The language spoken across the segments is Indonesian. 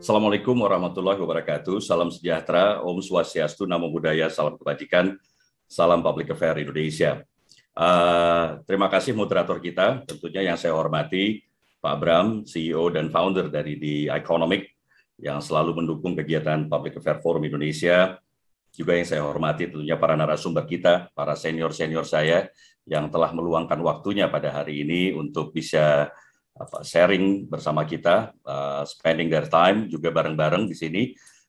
Assalamualaikum warahmatullahi wabarakatuh. Salam sejahtera, Om Swastiastu, Namo Buddhaya, salam kebajikan, salam Public Affair Indonesia. Terima kasih moderator kita, tentunya yang saya hormati, Pak Bram, CEO dan founder dari The Economic, yang selalu mendukung kegiatan Public Affair Forum Indonesia. Juga yang saya hormati tentunya para narasumber kita, para senior-senior saya, yang telah meluangkan waktunya pada hari ini untuk bisa sharing bersama kita, spending their time juga bareng-bareng di sini.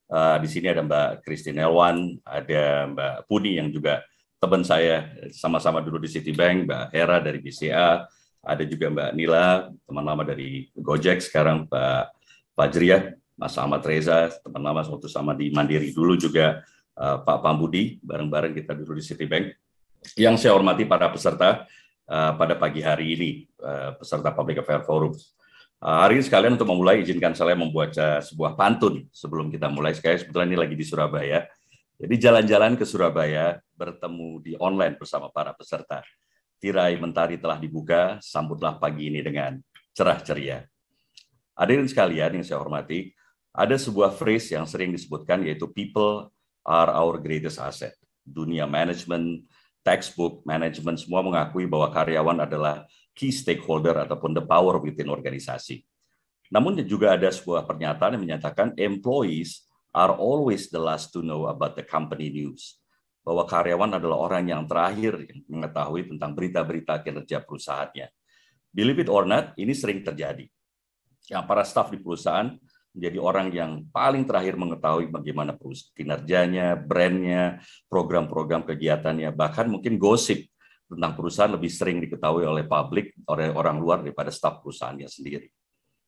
Di sini ada Mbak Christine Elwan, ada Mbak Puni yang juga teman saya, sama-sama dulu di Citibank, Mbak Hera dari BCA, ada juga Mbak Nila, teman lama dari Gojek, sekarang Pak Fajriah, Mas Ahmad Reza, teman lama waktu sama di Mandiri dulu juga, Pak Pambudi, bareng-bareng kita dulu di Citibank. Yang saya hormati para peserta pada pagi hari ini, peserta Public Affair Forum. Hari ini sekalian untuk memulai, izinkan saya membuat sebuah pantun sebelum kita mulai. Saya sebetulnya ini lagi di Surabaya. Jadi jalan-jalan ke Surabaya, bertemu di online bersama para peserta. Tirai mentari telah dibuka, sambutlah pagi ini dengan cerah ceria. Hadirin sekalian yang saya hormati, ada sebuah phrase yang sering disebutkan, yaitu people are our greatest asset. Dunia manajemen, textbook, manajemen, semua mengakui bahwa karyawan adalah key stakeholder ataupun the power within organisasi. Namun juga ada sebuah pernyataan yang menyatakan employees are always the last to know about the company news. Bahwa karyawan adalah orang yang terakhir mengetahui tentang berita-berita kinerja perusahaannya. Believe it or not, ini sering terjadi. Yang para staf di perusahaan menjadi orang yang paling terakhir mengetahui bagaimana kinerjanya, brandnya, program-program kegiatannya, bahkan mungkin gosip tentang perusahaan lebih sering diketahui oleh publik, oleh orang luar daripada staf perusahaannya sendiri.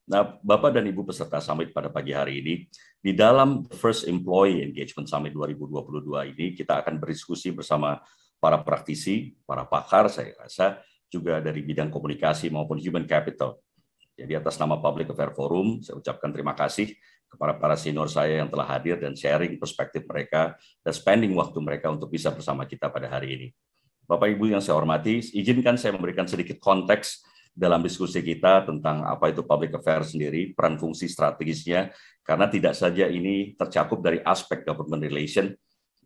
Nah, Bapak dan Ibu peserta Summit pada pagi hari ini, di dalam First Employee Engagement Summit 2022 ini, kita akan berdiskusi bersama para praktisi, para pakar, saya rasa, juga dari bidang komunikasi maupun human capital. Jadi atas nama Public Affair Forum, saya ucapkan terima kasih kepada para senior saya yang telah hadir dan sharing perspektif mereka dan spending waktu mereka untuk bisa bersama kita pada hari ini. Bapak Ibu yang saya hormati, izinkan saya memberikan sedikit konteks dalam diskusi kita tentang apa itu Public Affair sendiri, peran fungsi strategisnya, karena tidak saja ini tercakup dari aspek government relation,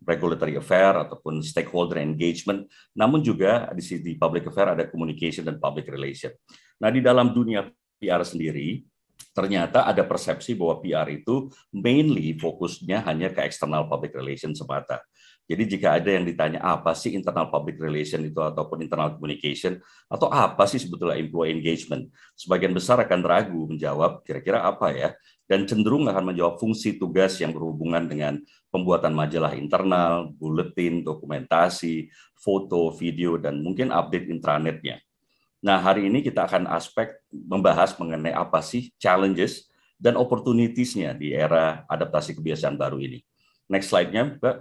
regulatory affair, ataupun stakeholder engagement, namun juga di sisi Public Affair ada communication dan public relation. Nah, di dalam dunia PR sendiri, ternyata ada persepsi bahwa PR itu mainly fokusnya hanya ke external public relation semata. Jadi jika ada yang ditanya apa sih internal public relation itu ataupun internal communication, atau apa sih sebetulnya employee engagement, sebagian besar akan ragu menjawab kira-kira apa ya, dan cenderung akan menjawab fungsi tugas yang berhubungan dengan pembuatan majalah internal, buletin, dokumentasi, foto, video, dan mungkin update intranetnya. Nah, hari ini kita akan membahas mengenai apa sih challenges dan opportunities-nya di era adaptasi kebiasaan baru ini. Next slide-nya, Mbak.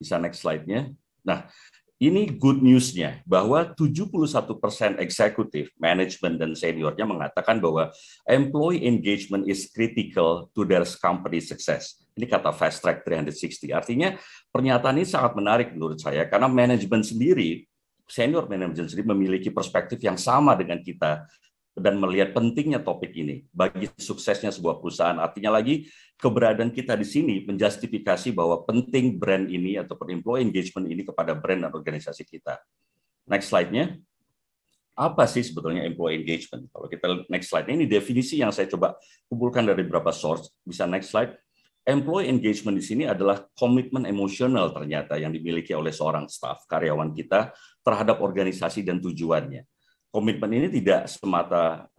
Bisa next slide-nya. Nah, ini good news-nya, bahwa 71% eksekutif, manajemen, dan seniornya mengatakan bahwa employee engagement is critical to their company success. Ini kata Fast Track 360. Artinya, pernyataan ini sangat menarik menurut saya, karena manajemen sendiri, senior manajemen sendiri memiliki perspektif yang sama dengan kita dan melihat pentingnya topik ini bagi suksesnya sebuah perusahaan. Artinya lagi, keberadaan kita di sini menjustifikasi bahwa penting brand ini ataupun employee engagement ini kepada brand dan organisasi kita. Next slide-nya. Apa sih sebetulnya employee engagement? Kalau kita next slide, ini definisi yang saya coba kumpulkan dari beberapa source. Bisa next slide. Employee engagement di sini adalah komitmen emosional ternyata yang dimiliki oleh seorang staf, karyawan kita terhadap organisasi dan tujuannya. Komitmen ini tidak semata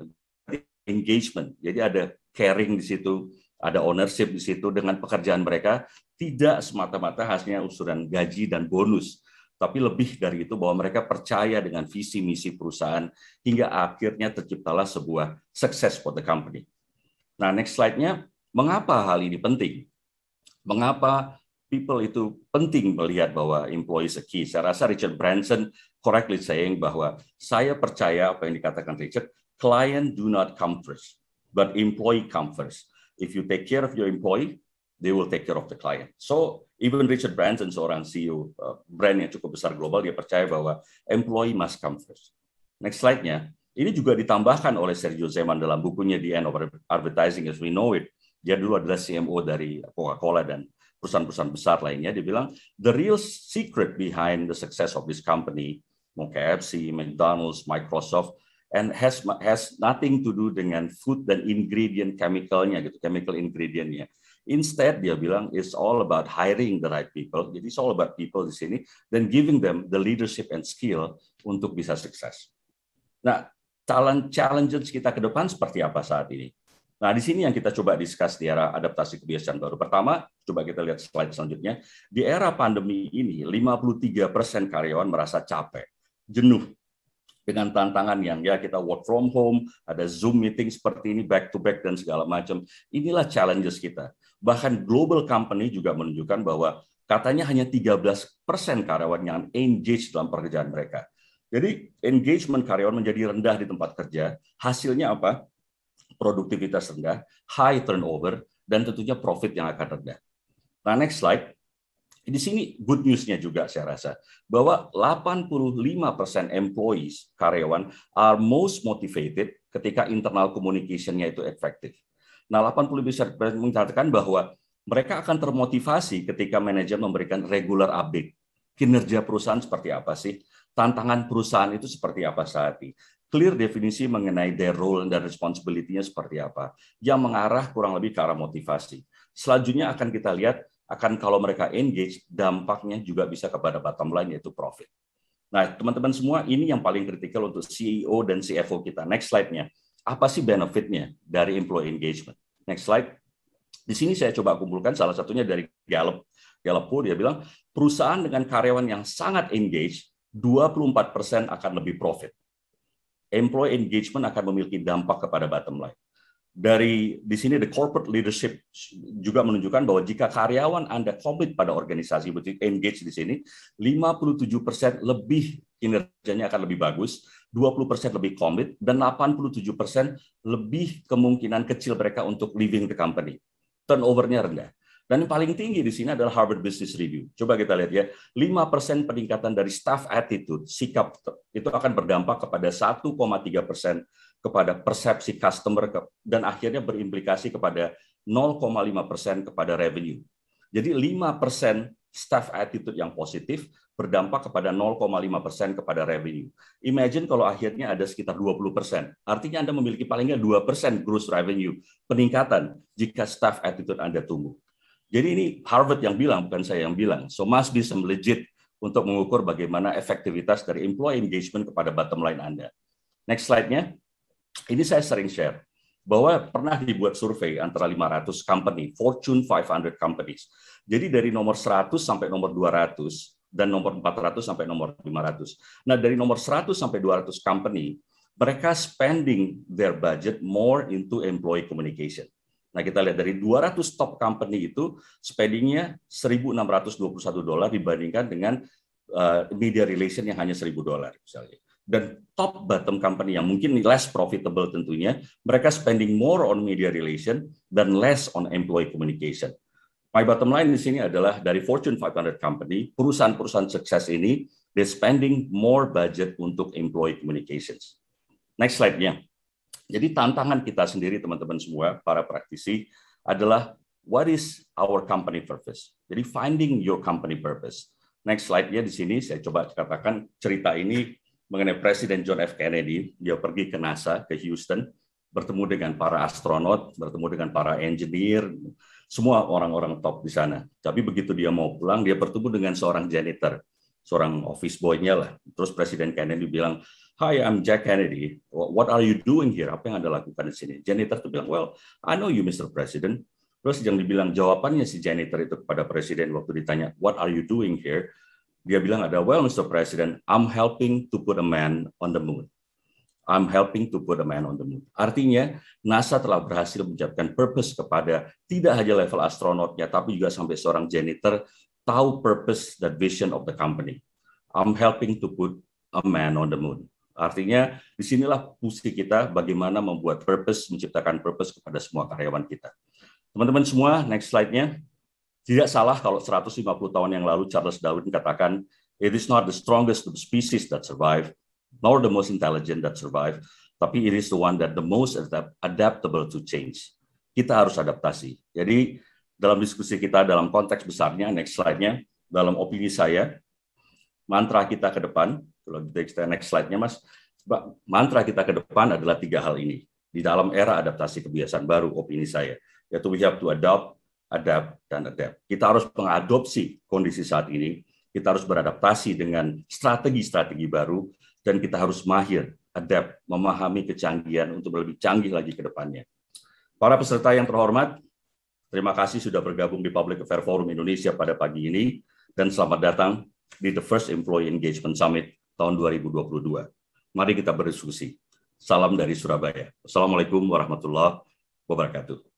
engagement, jadi ada caring di situ, ada ownership di situ dengan pekerjaan mereka, tidak semata-mata hasilnya usulan gaji dan bonus, tapi lebih dari itu bahwa mereka percaya dengan visi misi perusahaan hingga akhirnya terciptalah sebuah success for the company. Nah, next slide-nya. Mengapa hal ini penting? Mengapa people itu penting melihat bahwa employee is a key? Saya rasa Richard Branson correctly saying bahwa saya percaya apa yang dikatakan Richard, client do not come first, but employee come first. If you take care of your employee, they will take care of the client. So even Richard Branson, seorang CEO brand yang cukup besar global, dia percaya bahwa employee must come first. Next slide-nya. Ini juga ditambahkan oleh Sergio Zeman dalam bukunya The End of Advertising as We Know It. Dia dulu adalah CMO dari Coca-Cola dan perusahaan-perusahaan besar lainnya. Dia bilang, the real secret behind the success of this company, KFC, McDonald's, Microsoft, and has nothing to do dengan food dan ingredient chemical-nya, gitu, chemical ingredient-nya. Instead, dia bilang, it's all about hiring the right people. Jadi, it's all about people di sini, dan giving them the leadership and skill untuk bisa sukses. Nah, challenges kita ke depan seperti apa saat ini? Nah, di sini yang kita coba discuss di era adaptasi kebiasaan baru. Pertama, coba kita lihat slide selanjutnya. Di era pandemi ini, 53% karyawan merasa capek, jenuh, dengan tantangan yang ya kita work from home, ada Zoom meeting seperti ini, back to back, dan segala macam. Inilah challenges kita. Bahkan global company juga menunjukkan bahwa katanya hanya 13% karyawan yang engage dalam pekerjaan mereka. Jadi engagement karyawan menjadi rendah di tempat kerja. Hasilnya apa? Produktivitas rendah, high turnover, dan tentunya profit yang akan rendah. Nah, next slide. Di sini good news-nya juga saya rasa, bahwa 85% employees, karyawan, are most motivated ketika internal communication-nya itu efektif. Nah, 80% mengatakan bahwa mereka akan termotivasi ketika manajer memberikan regular update. Kinerja perusahaan seperti apa sih? Tantangan perusahaan itu seperti apa saat ini? Clear definisi mengenai their role dan responsibility-nya seperti apa, yang mengarah kurang lebih ke arah motivasi. Selanjutnya akan kita lihat, akan kalau mereka engage, dampaknya juga bisa kepada bottom line, yaitu profit. Nah, teman-teman semua, ini yang paling kritikal untuk CEO dan CFO kita. Next slide-nya. Apa sih benefit-nya dari employee engagement? Next slide. Di sini saya coba kumpulkan salah satunya dari Gallup. Gallup dia bilang, perusahaan dengan karyawan yang sangat engage, 24% akan lebih profit. Employee engagement akan memiliki dampak kepada bottom line. Di sini the corporate leadership juga menunjukkan bahwa jika karyawan Anda komit pada organisasi, betul engage di sini, 57% lebih kinerjanya akan lebih bagus, 20% lebih komit, dan 87% lebih kemungkinan kecil mereka untuk leaving the company. Turnover-nya rendah. Dan yang paling tinggi di sini adalah Harvard Business Review. Coba kita lihat ya, 5% peningkatan dari staff attitude, sikap itu akan berdampak kepada 1,3% kepada persepsi customer, dan akhirnya berimplikasi kepada 0,5% kepada revenue. Jadi 5% staff attitude yang positif berdampak kepada 0,5% kepada revenue. Imagine kalau akhirnya ada sekitar 20%. Artinya Anda memiliki paling nggak 2% gross revenue peningkatan jika staff attitude Anda tumbuh. Jadi ini Harvard yang bilang, bukan saya yang bilang. So must be some legit untuk mengukur bagaimana efektivitas dari employee engagement kepada bottom line Anda. Next slide-nya. Ini saya sering share bahwa pernah dibuat survei antara 500 company, Fortune 500 companies. Jadi dari nomor 100 sampai nomor 200 dan nomor 400 sampai nomor 500. Nah, dari nomor 100 sampai 200 company, mereka spending their budget more into employee communication. Nah, kita lihat dari 200 top company itu spendingnya $1.621 dibandingkan dengan media relation yang hanya $1.000 misalnya. Dan top bottom company yang mungkin less profitable tentunya, mereka spending more on media relation dan less on employee communication. My bottom line di sini adalah dari Fortune 500 company, perusahaan-perusahaan sukses ini, they spending more budget untuk employee communications. Next slide-nya. Jadi tantangan kita sendiri teman-teman semua, para praktisi, adalah what is our company purpose? Jadi finding your company purpose. Next slide-nya di sini saya coba katakan cerita ini mengenai Presiden John F. Kennedy. Dia pergi ke NASA, ke Houston, bertemu dengan para astronot, bertemu dengan para engineer, semua orang-orang top di sana. Tapi begitu dia mau pulang, dia bertemu dengan seorang janitor, seorang office boy-nya lah. Terus Presiden Kennedy bilang, "Hi, I'm Jack Kennedy. What are you doing here? Apa yang Anda lakukan di sini?" Janitor itu bilang, "Well, I know you, Mr. President." Terus yang dibilang jawabannya si janitor itu kepada Presiden waktu ditanya, "What are you doing here?" Dia bilang ada, "Well, Mr. President, I'm helping to put a man on the moon. I'm helping to put a man on the moon." Artinya, NASA telah berhasil mencapai purpose kepada tidak hanya level astronotnya, tapi juga sampai seorang janitor tahu purpose dan vision of the company. I'm helping to put a man on the moon. Artinya, disinilah fungsi kita bagaimana membuat purpose, menciptakan purpose kepada semua karyawan kita. Teman-teman semua, next slide-nya. Tidak salah kalau 150 tahun yang lalu Charles Darwin katakan, "It is not the strongest species that survive, nor the most intelligent that survive, tapi it is the one that the most adaptable to change. Kita harus adaptasi. Jadi dalam diskusi kita dalam konteks besarnya, next slide-nya, dalam opini saya, mantra kita ke depan, kalau next slide-nya Mas, mantra kita ke depan adalah 3 hal ini. Di dalam era adaptasi kebiasaan baru, opini saya, yaitu we have to adopt, adapt, dan adapt. Kita harus mengadopsi kondisi saat ini, kita harus beradaptasi dengan strategi-strategi baru, dan kita harus mahir, adapt, memahami kecanggihan untuk lebih canggih lagi ke depannya. Para peserta yang terhormat, terima kasih sudah bergabung di Public Affairs Forum Indonesia pada pagi ini, dan selamat datang di The First Employee Engagement Summit tahun 2022. Mari kita berdiskusi. Salam dari Surabaya. Assalamualaikum warahmatullahi wabarakatuh.